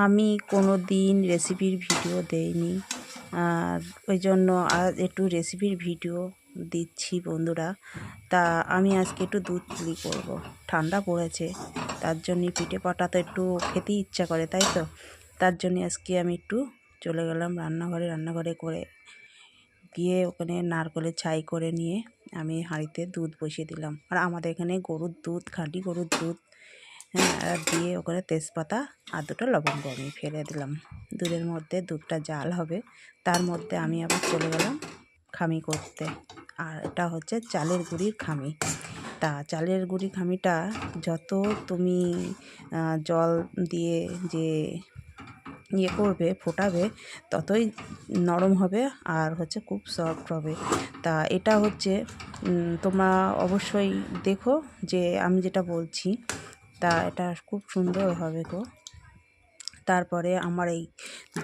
আমি কোনো দিন রেসিপির ভিডিও দেইনি, আর ওই জন্য আজ একটু রেসিপির ভিডিও দিচ্ছি বন্ধুরা। তা আমি আজকে একটু দুধ পুলি করব। ঠান্ডা পড়েছে, তার জন্যে পিঠে পাটা তো একটু খেতে ইচ্ছা করে, তাই তো। তার জন্যে আজকে আমি একটু চলে গেলাম রান্নাঘরে করে গিয়ে ওখানে নারকেলের ছাই করে নিয়ে আমি হাঁড়িতে দুধ বসিয়ে দিলাম। আর আমাদের এখানে গরুর দুধ, খাঁটি গরুর দুধ, হ্যাঁ, আর দিয়ে ওখানে তেজপাতা আর দুটো লবঙ্গ আমি ফেলে দিলাম। দুধের মধ্যে দুধটা জাল হবে, তার মধ্যে আমি আবার চলে গেলাম খামি করতে। আর এটা হচ্ছে চালের গুঁড়ির খামি। তা চালের গুঁড়ি খামিটা যত তুমি জল দিয়ে যে করবে, ফোটাবে, ততই নরম হবে আর হচ্ছে খুব সফট হবে। তা এটা হচ্ছে তোমরা অবশ্যই দেখো যে আমি যেটা বলছি, তা এটা খুব সুন্দর হবে গো। তারপরে আমার এই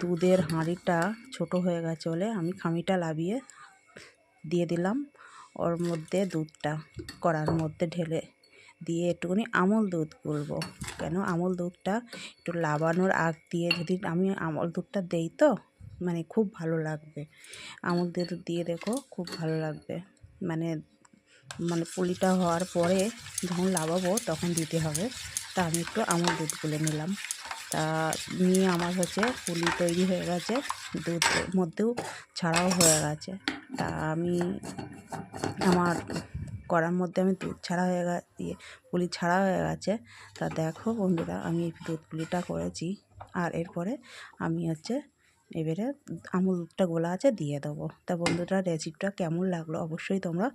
দুধের হাঁড়িটা ছোট হয়ে গেছে বলে আমি খামিটা লাবিয়ে দিয়ে দিলাম ওর মধ্যে দুধটা, কড়ার মধ্যে ঢেলে দিয়ে একটুখানি আমল দুধ গুলবো। কেন আমল দুধটা একটু লাবানোর আগ দিয়ে যদি আমি আমল দুধটা দেই তো মানে খুব ভালো লাগবে। আমল দুধ দিয়ে দেখো, খুব ভালো লাগবে। মানে মানে পুলিটা হওয়ার পরে যখন লাবাবো তখন দিতে হবে। তা আমি একটু আমল দুধ গুলে নিলাম। তা নিয়ে আমার হচ্ছে পুলি তৈরি হয়ে গেছে, দুধের মধ্যেও ছাড়াও হয়ে গেছে। তা আমি আমার কড়ার মধ্যে আমি দুধ ছাড়া হয়ে পুলি ছাড়া হয়ে গেছে। তা দেখো বন্ধুরা, আমি দুধ পুলিটা করেছি। আর এরপরে আমি হচ্ছে এবারে আমুল দুধটা গোলা আছে দিয়ে দেবো। তা বন্ধুরা, রেসিপিটা কেমন লাগলো অবশ্যই তোমরা